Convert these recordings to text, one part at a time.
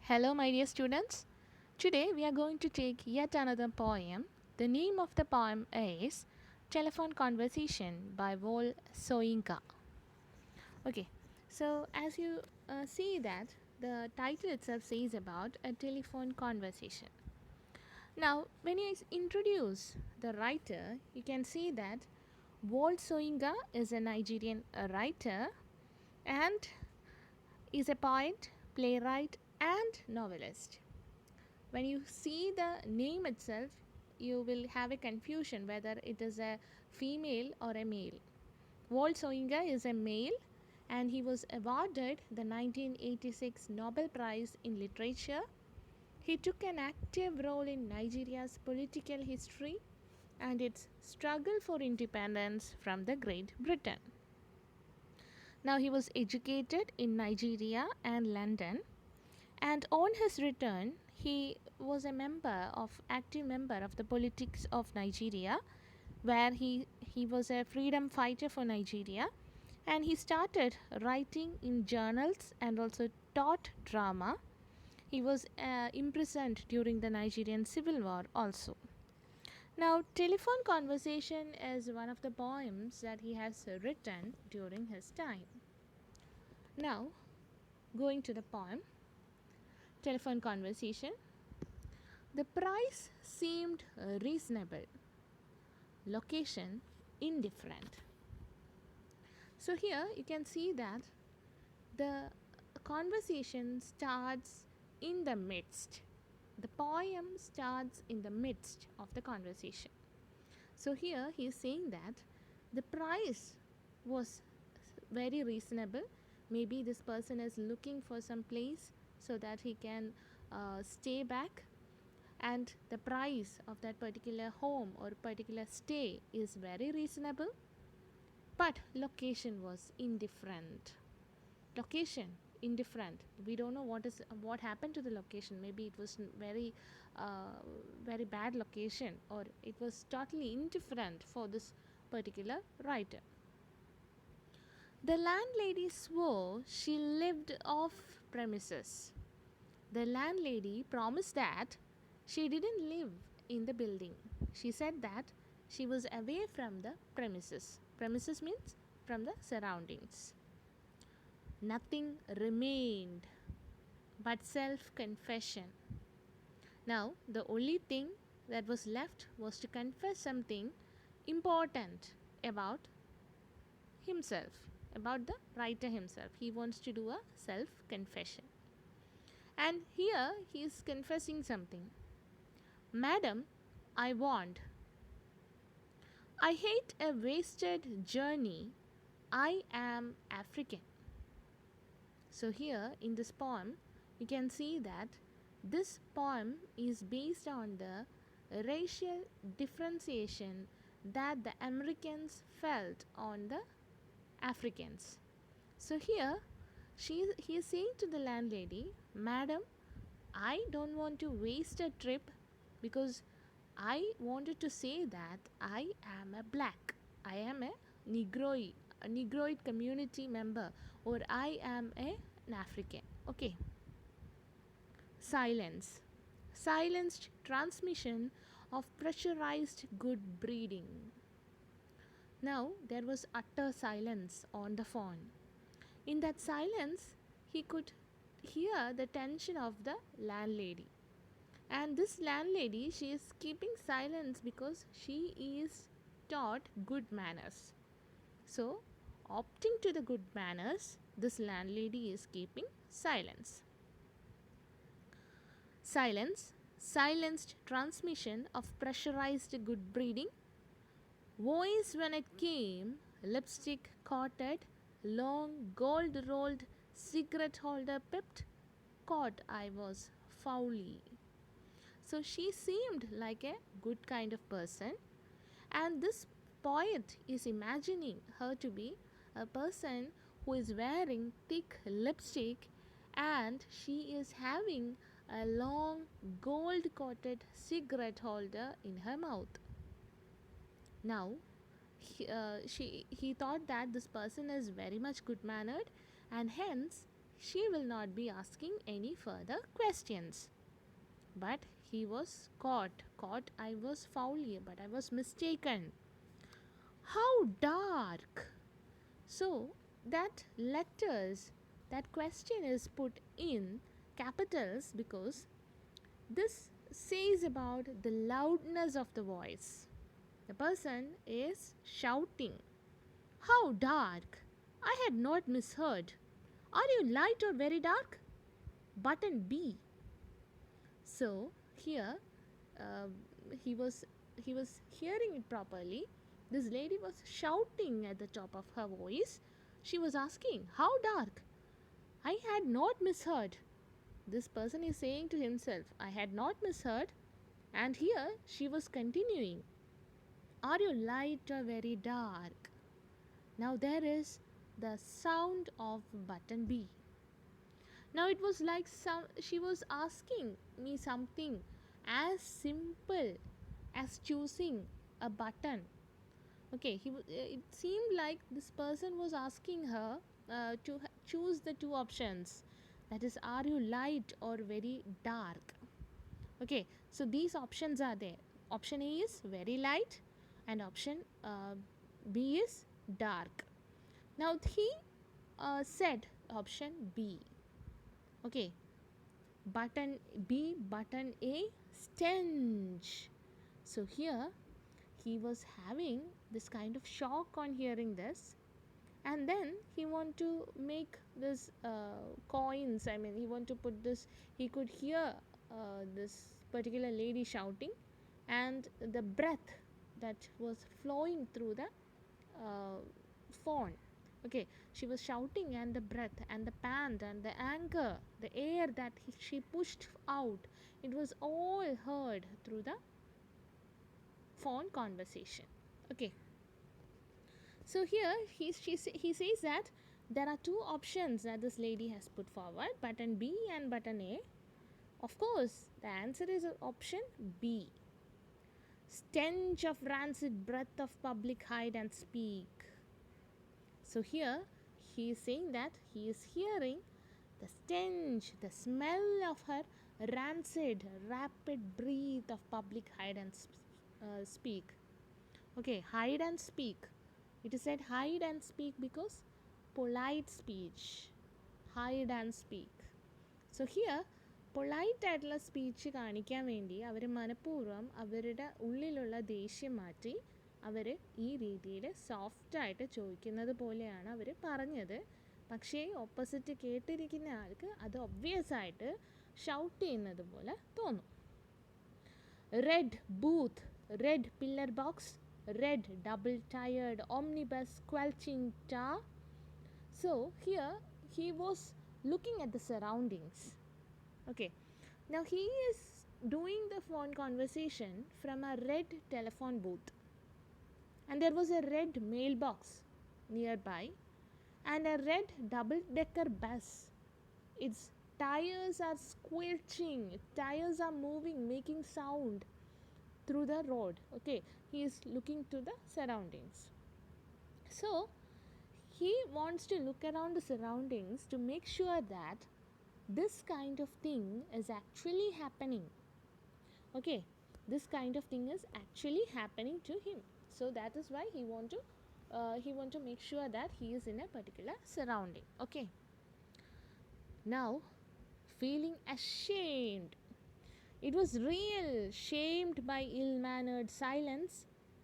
Hello, my dear students. Today we are going to take yet another poem. The name of the poem is Telephone Conversation by Vol Soyinka. Okay, so as you see that the title itself says about a telephone conversation. Now, when you introduce the writer, you can see that Walt Soyinka is a Nigerian writer and is a poet, playwright, and novelist. When you see the name itself, you will have a confusion whether it is a female or a male. Walt Soyinka is a male and he was awarded the 1986 Nobel Prize in Literature. He took an active role in Nigeria's political history and its struggle for independence from the Great Britain. Now he was educated in Nigeria and London, and on his return he was a active member of the politics of Nigeria, where he was a freedom fighter for Nigeria, and he started writing in journals and also taught drama. He was imprisoned during the Nigerian Civil War also. Now, Telephone Conversation is one of the poems that he has written during his time. Now, going to the poem Telephone Conversation. The price seemed reasonable, location indifferent. So, here you can see that the conversation starts in the midst. The poem starts in the midst of the conversation. So, here he is saying that the price was very reasonable. Maybe this person is looking for some place so that he can stay back, and the price of that particular home or particular stay is very reasonable, but location was indifferent. Location indifferent, we don't know what happened to the location. Maybe it was very bad location, or it was totally indifferent for this particular writer. The landlady swore she lived off premises. The landlady promised that she didn't live in the building. She said that she was away from the premises. Premises means from the surroundings. Nothing remained but self confession. Now, the only thing that was left was to confess something important about himself, about the writer himself. He wants to do a self confession. And here he is confessing something. Madam, I want. I hate a wasted journey. I am African. So, here in this poem, you can see that this poem is based on the racial differentiation that the Americans felt on the Africans. So, here he is saying to the landlady, Madam, I don't want to waste a trip because I wanted to say that I am a black, I am a Negroid community member, or I am an African. Okay. Silence. Silenced transmission of pressurized good breeding. Now there was utter silence on the phone. In that silence, he could hear the tension of the landlady. And this landlady, she is keeping silence because she is taught good manners. So, opting to the good manners, this landlady is keeping silence. Silence, silenced transmission of pressurized good breeding. Voice when it came, lipstick coated, long gold rolled cigarette holder pipped, caught I was foully. So she seemed like a good kind of person, and this poet is imagining her to be a person who is wearing thick lipstick and she is having a long gold coated cigarette holder in her mouth. Now, he thought that this person is very much good mannered, and hence she will not be asking any further questions. But he was caught. Caught, I was foul here, but I was mistaken. How dark! So, that letters, that question is put in capitals because this says about the loudness of the voice. The person is shouting. How dark! I had not misheard. Are you light or very dark? Button B. So here uh, he was he was hearing it properly. This lady was shouting at the top of her voice. She was asking, "How dark? I had not misheard." This person is saying to himself, "I had not misheard." And here she was continuing, "Are you light or very dark?" Now there is the sound of button B. Now it was like she was asking me something as simple as choosing a button. Okay, it seemed like this person was asking her to choose the two options. That is, are you light or very dark? Okay, so these options are there. Option A is very light, and option B is dark. Now he said option B. Okay, button B, button A, stench. So here he was having this kind of shock on hearing this, and then he want to make this coins. I mean, he want to put this. He could hear this particular lady shouting, and the breath that was flowing through the phone. Okay, she was shouting, and the breath and the pant and the anchor, the air that she pushed out, it was all heard through the phone conversation. Okay, so here he says that there are two options that this lady has put forward, button B and button A. Of course, the answer is option B. Stench of rancid breath of public hide and speak. So here he is saying that he is hearing the stench, the smell of her rancid, rapid breath of public hide and speak. Okay, hide and speak. It is said hide and speak because polite speech. Hide and speak. So here polite ആയിട്ടുള്ള speech കാണിക്കാൻ വേണ്ടി അവർ മനഃപൂർവ്വം അവരുടെ ഉള്ളിലുള്ള ദേഷ്യം മാറ്റി അവർ ഈ രീതിയിൽ സോഫ്റ്റായിട്ട് ചോദിക്കുന്നത് പോലെയാണ് അവർ പറഞ്ഞത്. പക്ഷേ ഓപ്പോസിറ്റ് കേട്ടിരിക്കുന്ന ആൾക്ക് അത് ഒബ്വിയസ് ആയിട്ട് ഷൗട്ട് ചെയ്യുന്നത് പോലെ തോന്നും. Red booth, red pillar box, red double tired omnibus squelching tar. So here he was looking at the surroundings. Okay, now he is doing the phone conversation from a red telephone booth, and there was a red mailbox nearby and a red double decker bus. Its tires are squelching, tires are moving, making sound through the road. Okay, he is looking to the surroundings. So he wants to look around the surroundings to make sure that this kind of thing is actually happening. Okay, this kind of thing is actually happening to him. So that is why he want to make sure that he is in a particular surrounding. Okay, now feeling ashamed. It was real, shamed by ill-mannered silence,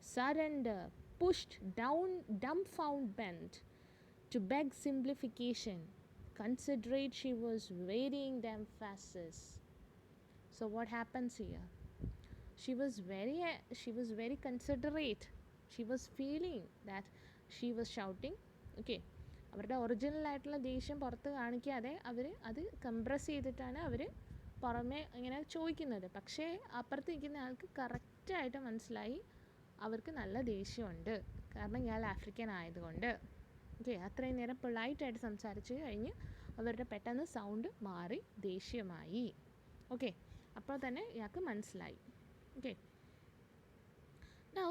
surrender, pushed down, dumbfoundment, to beg simplification. Considerate she was varying the emphasis. So what happens here? She was very considerate. She was feeling that she was shouting. Okay, അവരുടെ original ആയിട്ടുള്ള ദേഷ്യം പുറത്ത് കാണിക്കാതെ അവർ അത് compress ചെയ്തിട്ടാണ് അവർ പുറമേ ഇങ്ങനെ ചോദിക്കുന്നത്. പക്ഷേ അപ്പുറത്ത് നിൽക്കുന്ന ആൾക്ക് കറക്റ്റായിട്ട് മനസ്സിലായി അവർക്ക് നല്ല ദേഷ്യമുണ്ട്, കാരണം ഇയാൾ ആഫ്രിക്കൻ ആയതുകൊണ്ട്. ഓക്കെ, അത്രയും നേരം പൊളൈറ്റായിട്ട് സംസാരിച്ച് കഴിഞ്ഞ് അവരുടെ പെട്ടെന്ന് സൗണ്ട് മാറി ദേഷ്യമായി. ഓക്കെ, അപ്പോൾ തന്നെ ഇയാൾക്ക് മനസ്സിലായി. Okay, now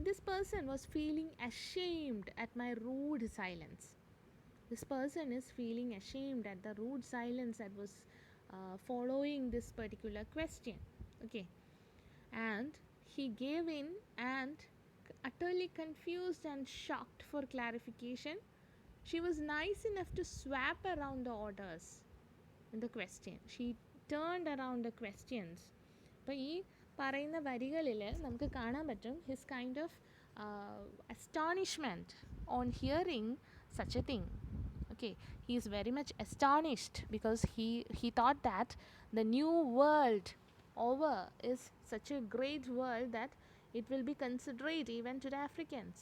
this person was feeling ashamed at my rude silence. this person is feeling ashamed at the rude silence that was following this particular question. Okay, and he gave in and utterly confused and shocked for clarification. She was nice enough to swap around the orders in the question. She turned around the questions. അപ്പോൾ ഈ പറയുന്ന വരികളിൽ നമുക്ക് കാണാൻ പറ്റും his kind of astonishment on hearing such a thing. Okay, he is very much astonished because he thought that the new world over is such a great world that it will be considerate even to the Africans.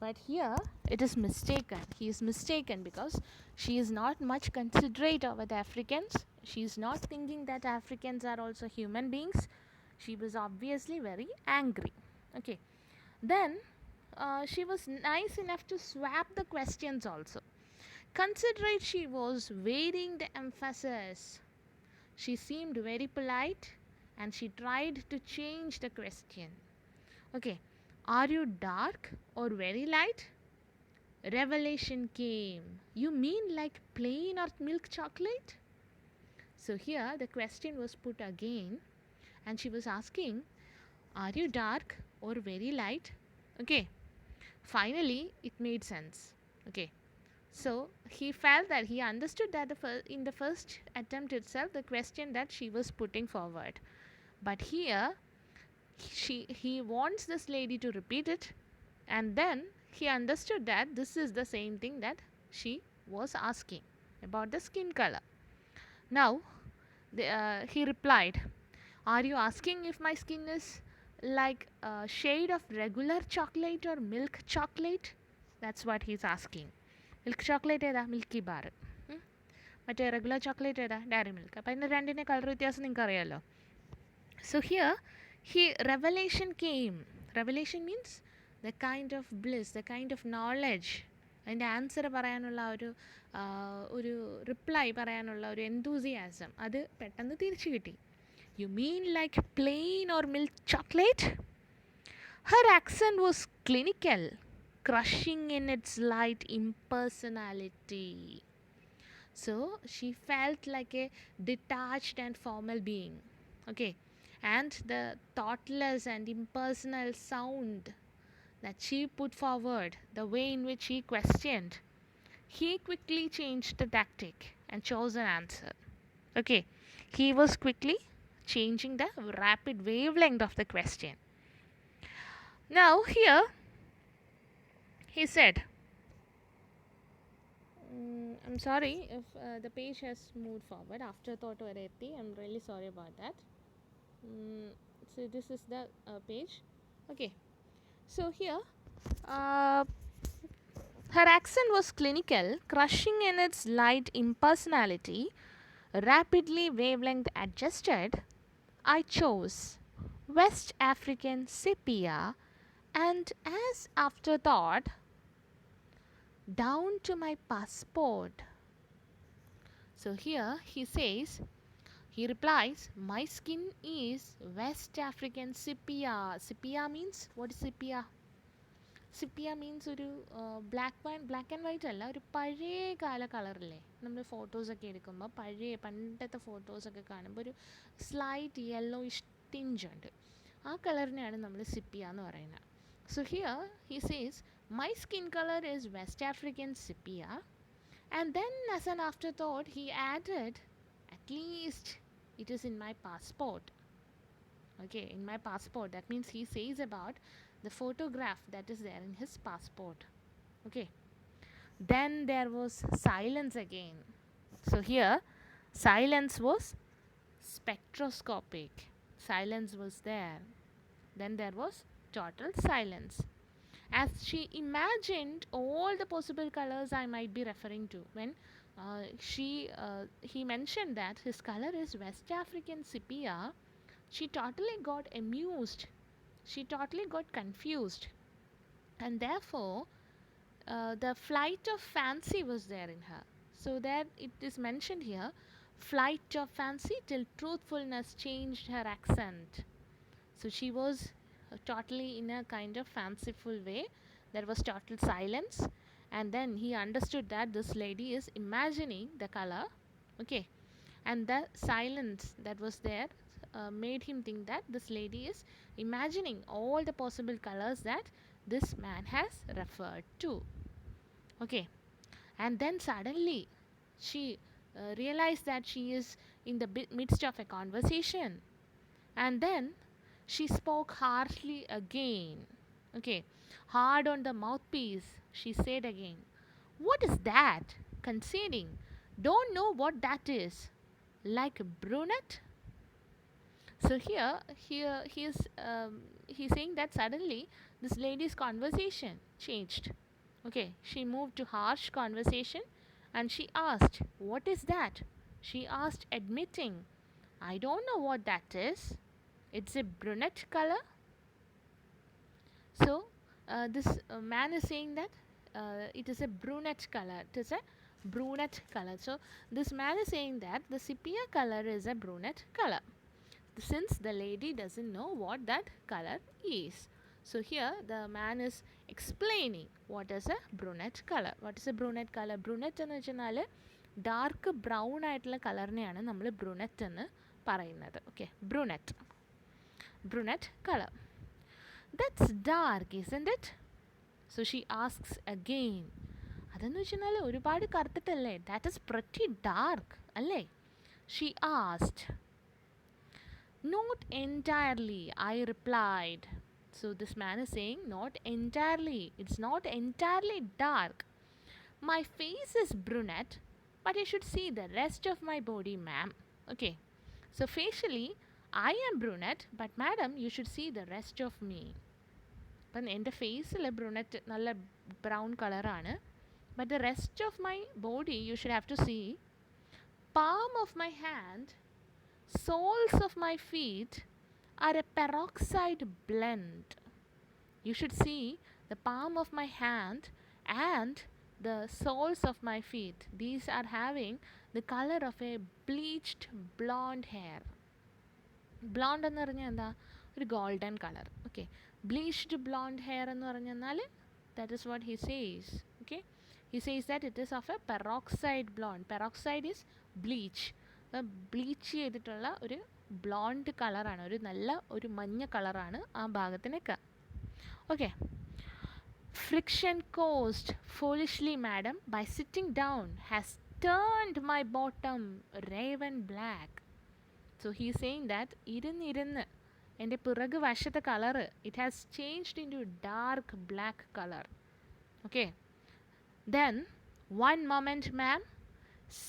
But here it is mistaken. He is mistaken because she is not much considerate over the Africans. She is not thinking that Africans are also human beings. She was obviously very angry. Okay, then she was nice enough to swap the questions also. Considerate she was, weighing the emphasis. She seemed very polite and she tried to change the question. Okay, are you dark or very light? Revelation came. You mean like plain or milk chocolate? So here the question was put again and she was asking, are you dark or very light? Okay, finally it made sense. Okay, so he felt that he understood that in the first attempt itself the question that she was putting forward, but here he wants this lady to repeat it, and then he understood that this is the same thing that she was asking about the skin color. Now he replied, are you asking if my skin is like a shade of regular chocolate or milk chocolate? That's what he's asking. Milk chocolate ഏതാ milky bar, മറ്റേ regular chocolate ഏതാ diary milk. അപ്പോൾ അതിൻ്റെ രണ്ടിൻ്റെ colour വ്യത്യാസം നിങ്ങൾക്ക് അറിയാമല്ലോ. So here revelation came. Revelation means the kind of bliss, the kind of knowledge. അതിൻ്റെ ആൻസർ പറയാനുള്ള ഒരു റിപ്ലൈ പറയാനുള്ള ഒരു എന്തൂസിയാസം അത് പെട്ടെന്ന് തിരിച്ചു കിട്ടി. You mean like plain or milk chocolate? Her accent was clinical, crushing in its light impersonality. So she felt like a detached and formal being. Okay, and the thoughtless and impersonal sound that she put forward, the way in which he questioned, he quickly changed the tactic and chose an answer. Okay, he was quickly changing the rapid wavelength of the question. Now here he said, I'm sorry if the page has moved forward. Afterthought vare etti. I'm really sorry about that. So this is the page. Okay, so here her accent was clinical, crushing in its light impersonality, rapidly wavelength adjusted. I chose West African sepia, and as afterthought, down to my passport. So here he says, he replies, my skin is West African sepia. Sepia means, what is sepia? Sepia means ഒരു black and white അല്ല, ഒരു പഴയ കാല കളറില്ലേ, നമ്മൾ ഫോട്ടോസൊക്കെ എടുക്കുമ്പോൾ പണ്ടത്തെ ഫോട്ടോസൊക്കെ കാണുമ്പോൾ ഒരു സ്ലൈറ്റ് യെല്ലോയിഷ് ടിഞ്ച് ഉണ്ട്. ആ കളറിനെയാണ് നമ്മൾ സിപ്പിയ എന്ന് പറയുന്നത്. So here he says my skin color is West African sepia, and then as an afterthought he added, at least it is in my passport. Okay, in my passport, that means he says about the photograph that is there in his passport. Okay, then there was silence again. So here silence was spectroscopic. Silence was there. Then there was total silence, as she imagined all the possible colors I might be referring to. When he mentioned that his color is West African sepia, she totally got amused, she totally got confused, and therefore the flight of fancy was there in her. So that it is mentioned here, flight of fancy till truthfulness changed her accent. So she was totally in a kind of fanciful way. There was total silence, and then he understood that this lady is imagining the color. Okay, and the silence that was there made him think that this lady is imagining all the possible colors that this man has referred to. Okay, and then suddenly she realized that she is in the midst of a conversation, and then she spoke harshly again. Okay, hard on the mouthpiece, she said again, "What is that? Conceding. Don't know what that is. Like a brunette?" So here he's saying that suddenly this lady's conversation changed. Okay, she moved to harsh conversation, and she asked, "What is that?" She asked, admitting, "I don't know what that is. It's a brunette color." So this man is saying that it is a brunette color. It is a brunette color. So this man is saying that the sepia color is a brunette color, since the lady doesn't know what that color is. So here the man is explaining what is a brunette color. What is a brunette color? Brunette എന്ന് വെച്ചാൽ dark brown ആയിട്ടുള്ള കളറിനെയാണ് നമ്മൾ ബ്രുനറ്റ് എന്ന് പറയുന്നത്. Okay, brunette color. That's dark, isn't it? So she asks again. അതെന്ന് വെച്ചാൽ ഒരുപാട് കറുത്തിട്ടല്ലേ? That is pretty dark അല്ലേ? She asked. "Not entirely," I replied. So this man is saying, not entirely. It's not entirely dark. My face is brunette, but you should see the rest of my body, ma'am. Okay. So facially, I am brunette, but madam, you should see the rest of me. അപ്പം എൻ്റെ ഫേസിൽ ബ്രുണറ്റ് നല്ല brown കളറാണ്, but the rest of my body you should have to see. Palm of my hand, soles of my feet are a peroxide blend. You should see the palm of my hand and the soles of my feet. These are having the color of a bleached blonde hair. Blonde എന്ന് പറഞ്ഞാൽ എന്താ? ഒരു golden colour. Okay, bleached blonde hair എന്ന് പറഞ്ഞാൽ that is what he says. Okay, he says that it is of a peroxide blonde. Peroxide is bleach. Bleach ചെയ്തിട്ടുള്ള ഒരു blonde കളറാണ്, ഒരു നല്ല ഒരു മഞ്ഞ കളറാണ് ആ ഭാഗത്തിനൊക്കെ. Okay. Friction caused foolishly, madam, by sitting down has turned my bottom raven black. So he is saying that ഇരുന്ന് എൻ്റെ പിറക് വശത്തെ colour it has changed into dark black color. Okay. Then one moment, ma'am,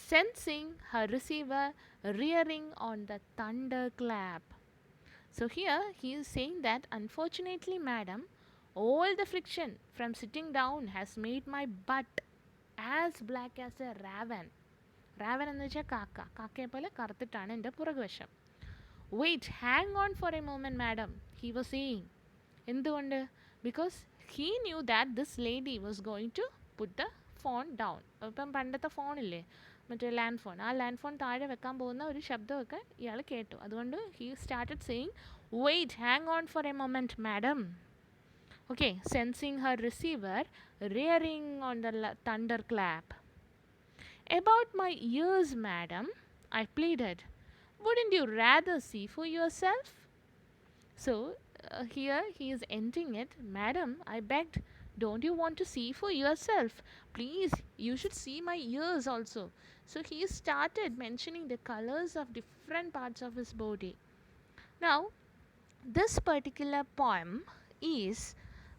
sensing her receiver rearing on the thunderclap. So here he is saying that unfortunately, madam, all the friction from sitting down has made my butt as black as a raven. Raven എന്ന് വെച്ചാൽ കാക്ക. കാക്കയെ പോലെ കറുത്തിട്ടാണ് എൻ്റെ പുറകുവശം. Wait, hang on for a moment, madam, he was saying. എന്തുകൊണ്ട്? Because he knew that this lady was going to put the phone down. ഇപ്പം പണ്ടത്തെ ഫോണില്ലേ, മറ്റേ ലാൻഡ് ഫോൺ, ആ ലാൻഡ് ഫോൺ താഴെ വെക്കാൻ പോകുന്ന ഒരു ശബ്ദമൊക്കെ ഇയാൾ കേട്ടു. അതുകൊണ്ട് he started saying, wait, hang on for a moment, madam. Okay, sensing her receiver rearing on the thunderclap. About my ears, madam, I pleaded. Wouldn't you rather see for yourself? So here he is ending it. Madam, I begged, don't you want to see for yourself? Please, you should see my ears also. So he started mentioning the colors of different parts of his body. Now, this particular poem is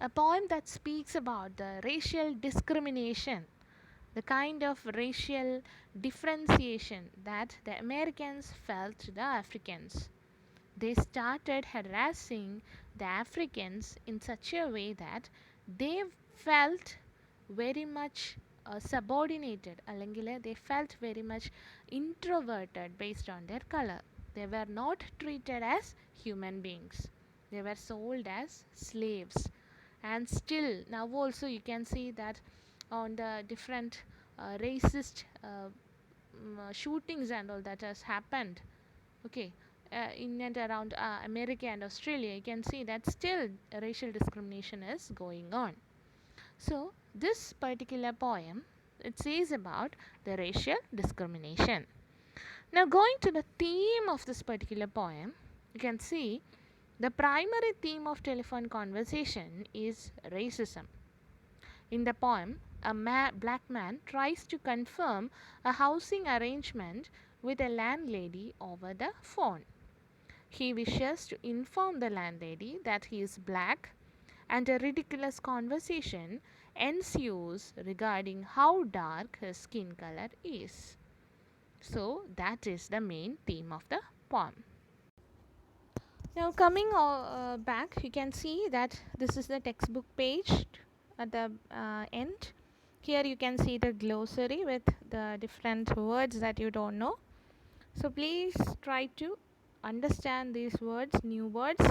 a poem that speaks about the racial discrimination, the kind of racial differentiation that the Americans felt to the Africans. They started harassing the Africans in such a way that they felt very much subordinated, അല്ലെങ്കിൽ they felt very much introverted based on their color. They were not treated as human beings. They were sold as slaves. And still now also you can see that on the different racist shootings and all that has happened. Okay, in and around America and Australia, you can see that still racial discrimination is going on. So this particular poem, it says about the racial discrimination. Now, going to the theme of this particular poem, you can see the primary theme of telephone conversation is racism. In the poem, a black man tries to confirm a housing arrangement with a landlady over the phone. He wishes to inform the landlady that he is black, and a ridiculous conversation ensues regarding how dark his skin color is. So, that is the main theme of the poem. Now, coming back, you can see that this is the textbook page at the end. Here, you can see the glossary with the different words that you don't know. So, please try to understand these words, new words,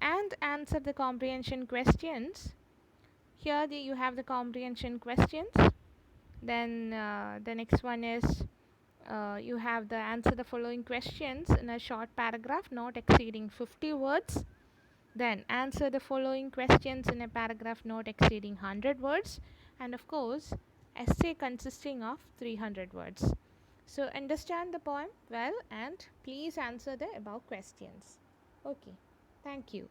and answer the comprehension questions. Here, you have the comprehension questions. Then, the next one is you have the answer the following questions in a short paragraph not exceeding 50 words. Then answer the following questions in a paragraph not exceeding 100 words, and of course essay consisting of 300 words. So understand the poem well and please answer the above questions. Okay, thank you.